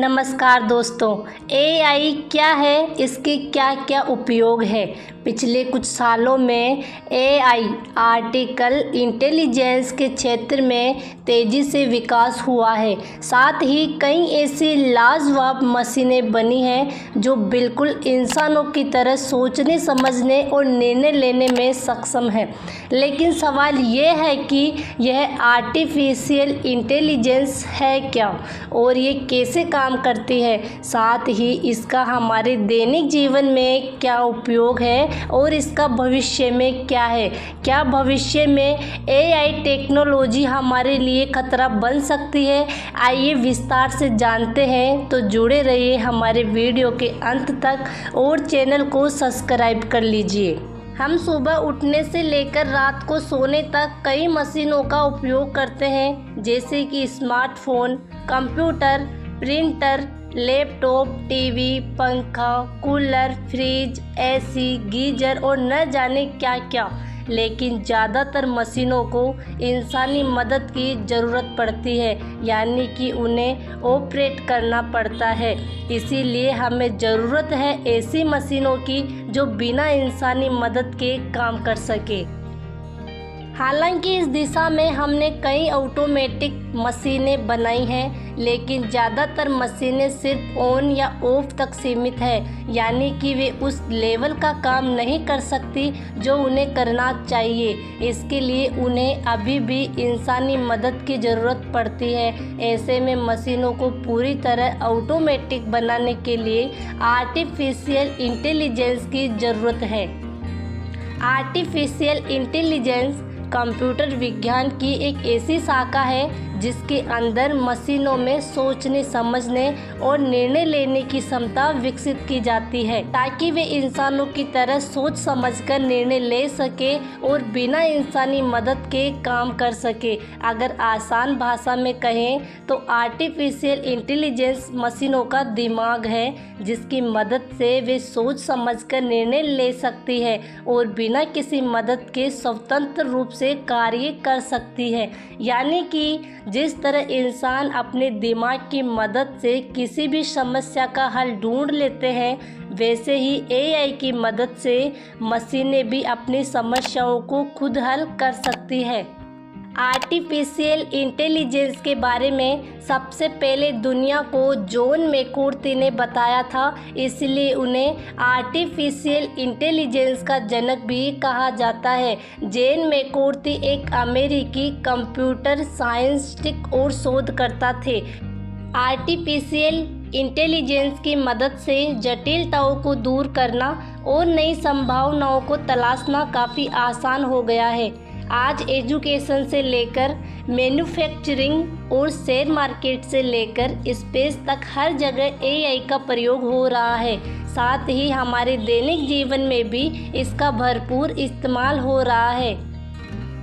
नमस्कार दोस्तों, एआई क्या है, इसके क्या क्या उपयोग है। पिछले कुछ सालों में एआई आर्टिकल इंटेलिजेंस के क्षेत्र में तेज़ी से विकास हुआ है। साथ ही कई ऐसी लाजवाब मशीनें बनी हैं जो बिल्कुल इंसानों की तरह सोचने, समझने और निर्णय लेने में सक्षम है। लेकिन सवाल ये है कि यह आर्टिफिशियल इंटेलिजेंस है क्या और ये कैसे काम करती है, साथ ही इसका हमारे दैनिक जीवन में क्या उपयोग है और इसका भविष्य में क्या है। क्या भविष्य में एआई टेक्नोलॉजी हमारे लिए खतरा बन सकती है? आइए विस्तार से जानते हैं। तो जुड़े रहिए हमारे वीडियो के अंत तक और चैनल को सब्सक्राइब कर लीजिए। हम सुबह उठने से लेकर रात को सोने तक कई मशीनों का उपयोग करते हैं, जैसे कि smartphone, computer, printer, laptop, TV, पंखा, कूलर, फ्रिज, एसी, गीजर और न जाने क्या क्या। लेकिन ज़्यादातर मशीनों को इंसानी मदद की ज़रूरत पड़ती है, यानी कि उन्हें ऑपरेट करना पड़ता है। इसीलिए हमें ज़रूरत है ऐसी मशीनों की जो बिना इंसानी मदद के काम कर सके। हालांकि इस दिशा में हमने कई ऑटोमेटिक मशीनें बनाई हैं, लेकिन ज़्यादातर मशीनें सिर्फ ऑन या ऑफ तक सीमित है, यानी कि वे उस लेवल का काम नहीं कर सकती जो उन्हें करना चाहिए। इसके लिए उन्हें अभी भी इंसानी मदद की ज़रूरत पड़ती है। ऐसे में मशीनों को पूरी तरह ऑटोमेटिक बनाने के लिए आर्टिफिशियल इंटेलिजेंस की ज़रूरत है। आर्टिफिशियल इंटेलिजेंस कंप्यूटर विज्ञान की एक ऐसी शाखा है जिसके अंदर मशीनों में सोचने, समझने और निर्णय लेने की क्षमता विकसित की जाती है, ताकि वे इंसानों की तरह सोच समझकर निर्णय ले सके और बिना इंसानी मदद के काम कर सके। अगर आसान भाषा में कहें तो आर्टिफिशियल इंटेलिजेंस मशीनों का दिमाग है, जिसकी मदद से वे सोच समझकर निर्णय ले सकती है और बिना किसी मदद के स्वतंत्र रूप से कार्य कर सकती है। यानी कि जिस तरह इंसान अपने दिमाग की मदद से किसी भी समस्या का हल ढूंढ लेते हैं, वैसे ही एआई की मदद से मशीनें भी अपनी समस्याओं को खुद हल कर सकती है। आर्टिफिशियल इंटेलिजेंस के बारे में सबसे पहले दुनिया को जॉन मैककार्थी ने बताया था, इसलिए उन्हें आर्टिफिशियल इंटेलिजेंस का जनक भी कहा जाता है। जॉन मैककार्थी एक अमेरिकी कंप्यूटर साइंटिस्ट और शोधकर्ता थे। आर्टिफिशियल इंटेलिजेंस की मदद से जटिलताओं को दूर करना और नई संभावनाओं को तलाशना काफ़ी आसान हो गया है। आज एजुकेशन से लेकर मैन्युफैक्चरिंग और शेयर मार्केट से लेकर स्पेस तक हर जगह एआई का प्रयोग हो रहा है। साथ ही हमारे दैनिक जीवन में भी इसका भरपूर इस्तेमाल हो रहा है।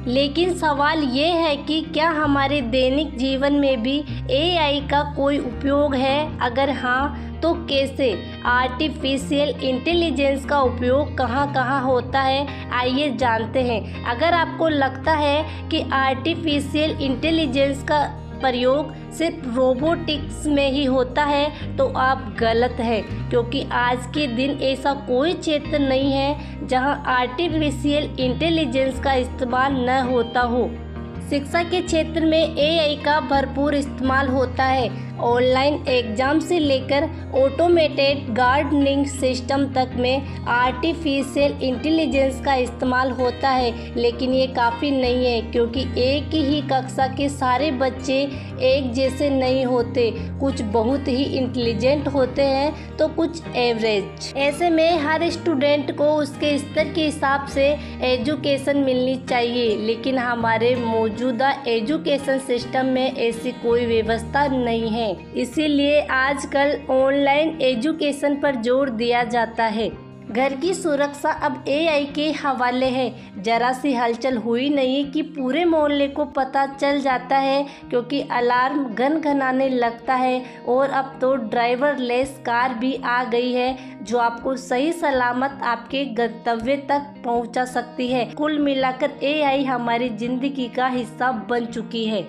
लेकिन सवाल ये है कि क्या हमारे दैनिक जीवन में भी एआई का कोई उपयोग है? अगर हाँ, तो कैसे? आर्टिफिशियल इंटेलिजेंस का उपयोग कहाँ कहाँ होता है, आइए जानते हैं। अगर आपको लगता है कि आर्टिफिशियल इंटेलिजेंस का प्रयोग सिर्फ रोबोटिक्स में ही होता है, तो आप गलत हैं, क्योंकि आज के दिन ऐसा कोई क्षेत्र नहीं है जहां आर्टिफिशियल इंटेलिजेंस का इस्तेमाल न होता हो। शिक्षा के क्षेत्र में एआई का भरपूर इस्तेमाल होता है। ऑनलाइन एग्जाम से लेकर ऑटोमेटेड गार्डनिंग सिस्टम तक में आर्टिफिशियल इंटेलिजेंस का इस्तेमाल होता है। लेकिन ये काफ़ी नहीं है, क्योंकि एक ही कक्षा के सारे बच्चे एक जैसे नहीं होते। कुछ बहुत ही इंटेलिजेंट होते हैं तो कुछ एवरेज। ऐसे में हर स्टूडेंट को उसके स्तर के हिसाब से एजुकेशन मिलनी चाहिए, लेकिन हमारे मौजूदा एजुकेशन सिस्टम में ऐसी कोई व्यवस्था नहीं है। इसीलिए आजकल ऑनलाइन एजुकेशन पर जोर दिया जाता है। घर की सुरक्षा अब एआई के हवाले है। जरा सी हलचल हुई नहीं कि पूरे मोहल्ले को पता चल जाता है, क्योंकि अलार्म घनघनाने लगता है। और अब तो ड्राइवरलेस कार भी आ गई है, जो आपको सही सलामत आपके गंतव्य तक पहुंचा सकती है। कुल मिलाकर एआई हमारी जिंदगी का हिस्सा बन चुकी है।